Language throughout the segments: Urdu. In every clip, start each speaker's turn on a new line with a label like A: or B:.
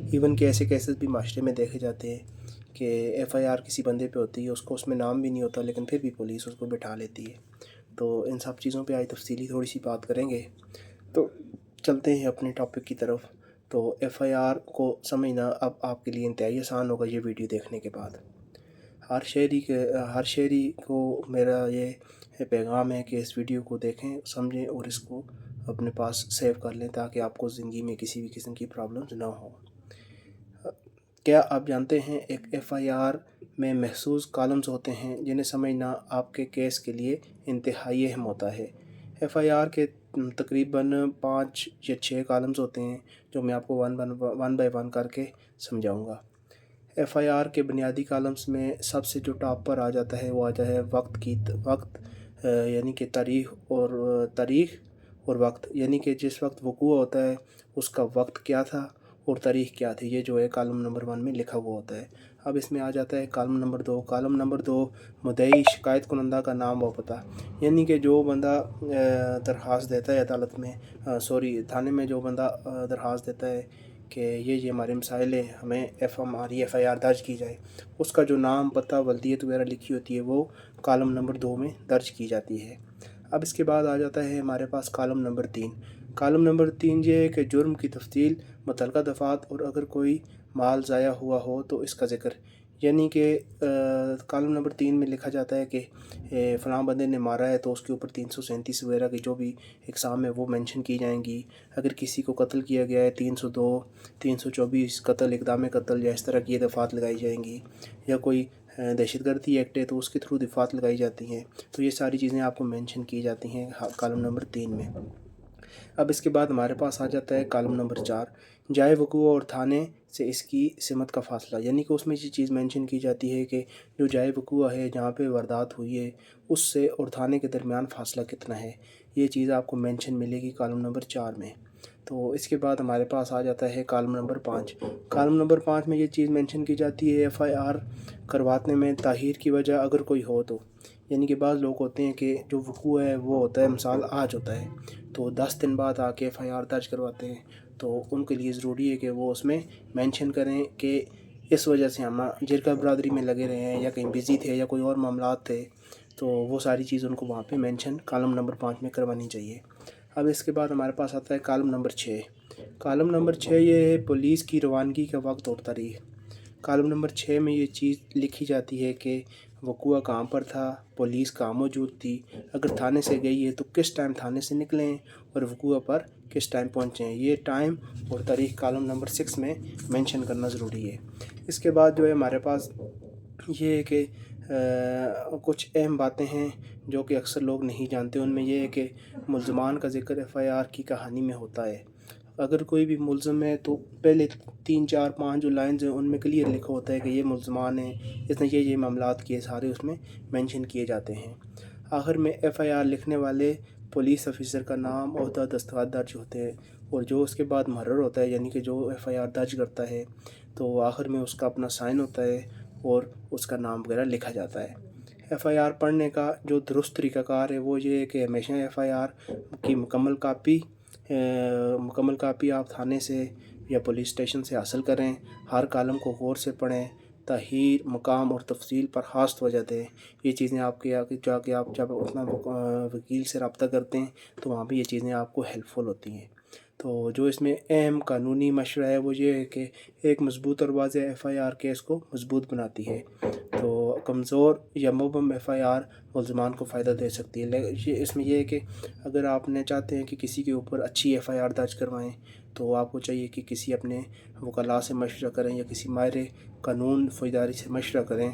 A: ایون کہ ایسے کیسز بھی معاشرے میں دیکھے جاتے ہیں کہ ایف آئی آر کسی بندے پہ ہوتی ہے، اس میں نام بھی نہیں ہوتا، لیکن پھر بھی پولیس اس کو بٹھا لیتی ہے۔ تو ان سب چیزوں پہ آج تفصیلی تھوڑی سی بات کریں گے، تو چلتے ہیں اپنے ٹاپک کی طرف۔ تو ایف آئی آر کو سمجھنا اب آپ کے لیے انتہائی آسان ہوگا یہ ویڈیو دیکھنے کے بعد۔ ہر شہری کو میرا یہ پیغام ہے کہ اس ویڈیو کو دیکھیں، سمجھیں اور اس کو اپنے پاس سیو کر لیں تاکہ آپ کو زندگی میں کسی بھی قسم کی پرابلمز نہ ہوں۔ کیا آپ جانتے ہیں ایک ایف آئی آر میں محسوس کالمز ہوتے ہیں جنہیں سمجھنا آپ کے کیس کے لیے انتہائی اہم ہوتا ہے۔ ایف آئی آر کے تقریباً 5 یا 6 کالمز ہوتے ہیں جو میں آپ کو ون بائی ون کر کے سمجھاؤں گا۔ ایف آئی آر کے بنیادی کالمز میں سب سے جو ٹاپ پر آ جاتا ہے وہ آ جاتا ہے وقت، یعنی کہ تاریخ اور وقت، یعنی کہ جس وقت وقوع ہوتا ہے اس کا وقت کیا تھا اور تاریخ کیا تھی، یہ جو ہے کالم نمبر 1 میں لکھا ہوا ہوتا ہے۔ اب اس میں آ جاتا ہے کالم نمبر 2۔ کالم نمبر 2 مدعی، شکایت کنندہ کا نام و پتہ، یعنی کہ جو بندہ درخواست دیتا ہے عدالت میں، تھانے میں جو بندہ درخواست دیتا ہے کہ یہ ہمارے مسائل ہیں، ہمیں ہماری ایف آئی آر درج کی جائے، اس کا جو نام، پتہ، ولدیت وغیرہ لکھی ہوتی ہے وہ کالم نمبر 2 میں درج کی جاتی ہے۔ اب اس کے بعد آ جاتا ہے ہمارے پاس کالم نمبر 3۔ کالم نمبر 3 یہ ہے کہ جرم کی تفصیل، متعلقہ دفعات اور اگر کوئی مال ضائع ہوا ہو تو اس کا ذکر، یعنی کہ کالم نمبر 3 میں لکھا جاتا ہے کہ فلاں بندے نے مارا ہے تو اس کے اوپر 337 وغیرہ کی جو بھی اقسام ہے وہ مینشن کی جائیں گی۔ اگر کسی کو قتل کیا گیا ہے 302، 324 قتل، اقدام قتل یا اس طرح کی یہ دفعات لگائی جائیں گی، یا کوئی دہشت گردی ایکٹ ہے تو اس کے تھرو دفعات لگائی جاتی ہیں۔ تو یہ ساری چیزیں آپ کو مینشن کی جاتی ہیں کالم نمبر 3 میں۔ اب اس کے بعد ہمارے پاس آ جاتا ہے کالم نمبر 4، جائے وقوع اور تھانے سے اس کی سمت کا فاصلہ، یعنی کہ اس میں یہ چیز مینشن کی جاتی ہے کہ جو جائے وقوع ہے، جہاں پہ واردات ہوئی ہے، اس سے اور تھانے کے درمیان فاصلہ کتنا ہے، یہ چیز آپ کو مینشن ملے گی کالم نمبر 4 میں۔ تو اس کے بعد ہمارے پاس آ جاتا ہے کالم نمبر 5۔ کالم نمبر 5 میں یہ چیز مینشن کی جاتی ہے ایف آئی آر کروانے میں تاخیر کی وجہ اگر کوئی ہو تو، یعنی کہ بعض لوگ ہوتے ہیں کہ جو وقوع ہے وہ ہوتا ہے، مثال آج ہوتا ہے تو 10 دن بعد آ کے ایف آئی آر درج کرواتے ہیں، تو ان کے لیے ضروری ہے کہ وہ اس میں مینشن کریں کہ اس وجہ سے ہم جرگہ برادری میں لگے رہے ہیں یا کہیں بزی تھے یا کوئی اور معاملات تھے، تو وہ ساری چیز ان کو وہاں پہ مینشن کالم نمبر 5 میں کروانی چاہیے۔ اب اس کے بعد ہمارے پاس آتا ہے کالم نمبر 6۔ کالم نمبر 6 یہ ہے پولیس کی روانگی کا وقت اور تاریخ۔ کالم نمبر 6 میں یہ چیز لکھی جاتی ہے کہ وقوع کہاں پر تھا، پولیس کہاں موجود تھی، اگر تھانے سے گئی ہے تو کس ٹائم تھانے سے نکلیں اور وقوع پر کس ٹائم پہنچیں، یہ ٹائم اور تاریخ کالم نمبر 6 میں مینشن کرنا ضروری ہے۔ اس کے بعد جو ہے ہمارے پاس یہ ہے کہ کچھ اہم باتیں ہیں جو کہ اکثر لوگ نہیں جانتے، ان میں یہ ہے کہ ملزمان کا ذکر ایف آئی آر کی کہانی میں ہوتا ہے۔ اگر کوئی بھی ملزم ہے تو پہلے 3 4 5 جو لائنز ہیں ان میں کلیئر لکھا ہوتا ہے کہ یہ ملزمان ہیں، اس نے یہ معاملات کیے، سارے اس میں مینشن کیے جاتے ہیں۔ آخر میں ایف آئی آر لکھنے والے پولیس آفیسر کا نام، عہدہ، دستخط درج ہوتے ہیں، اور جو اس کے بعد محرر ہوتا ہے، یعنی کہ جو ایف آئی آر درج کرتا ہے، تو آخر میں اس کا اپنا سائن ہوتا ہے اور اس کا نام وغیرہ لکھا جاتا ہے۔ ایف آئی آر پڑھنے کا جو درست طریقہ کار ہے وہ یہ ہے کہ ہمیشہ ایف آئی آر کی مکمل کاپی آپ تھانے سے یا پولیس اسٹیشن سے حاصل کریں، ہر کالم کو غور سے پڑھیں، تاریخ، مقام اور تفصیل پر خاص توجہ دیں۔ یہ چیزیں آپ کے جا کے آپ جب اپنا وکیل سے رابطہ کرتے ہیں تو وہاں پہ یہ چیزیں آپ کو ہیلپ فل ہوتی ہیں۔ تو جو اس میں اہم قانونی مشورہ ہے وہ یہ ہے کہ ایک مضبوط اور واضح ایف آئی آر کیس کو مضبوط بناتی ہے، تو کمزور یا مبہم ایف آئی آر ملزمان کو فائدہ دے سکتی ہے۔ اس میں یہ ہے کہ اگر آپ نے چاہتے ہیں کہ کسی کے اوپر اچھی ایف آئی آر درج کروائیں تو آپ کو چاہیے کہ کسی اپنے وکلاء سے مشورہ کریں یا کسی ماہر قانون فوجداری سے مشورہ کریں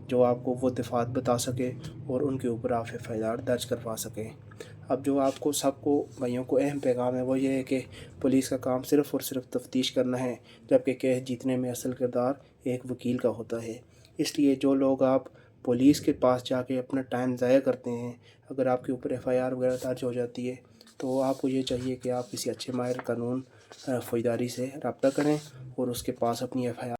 A: جو آپ کو وہ دفعات بتا سکے اور ان کے اوپر آپ ایف آئی آر درج کروا سکیں۔ اب جو آپ کو سب کو بھائیوں کو اہم پیغام ہے وہ یہ ہے کہ پولیس کا کام صرف اور صرف تفتیش کرنا ہے، جبکہ کیس جیتنے میں اصل کردار ایک وکیل کا ہوتا ہے۔ اس لیے جو لوگ آپ پولیس کے پاس جا کے اپنا ٹائم ضائع کرتے ہیں، اگر آپ کے اوپر ایف آئی آر وغیرہ درج ہو جاتی ہے تو آپ کو یہ چاہیے کہ آپ کسی اچھے ماہر قانون فوجداری سے رابطہ کریں اور اس کے پاس اپنی ایف آئی آر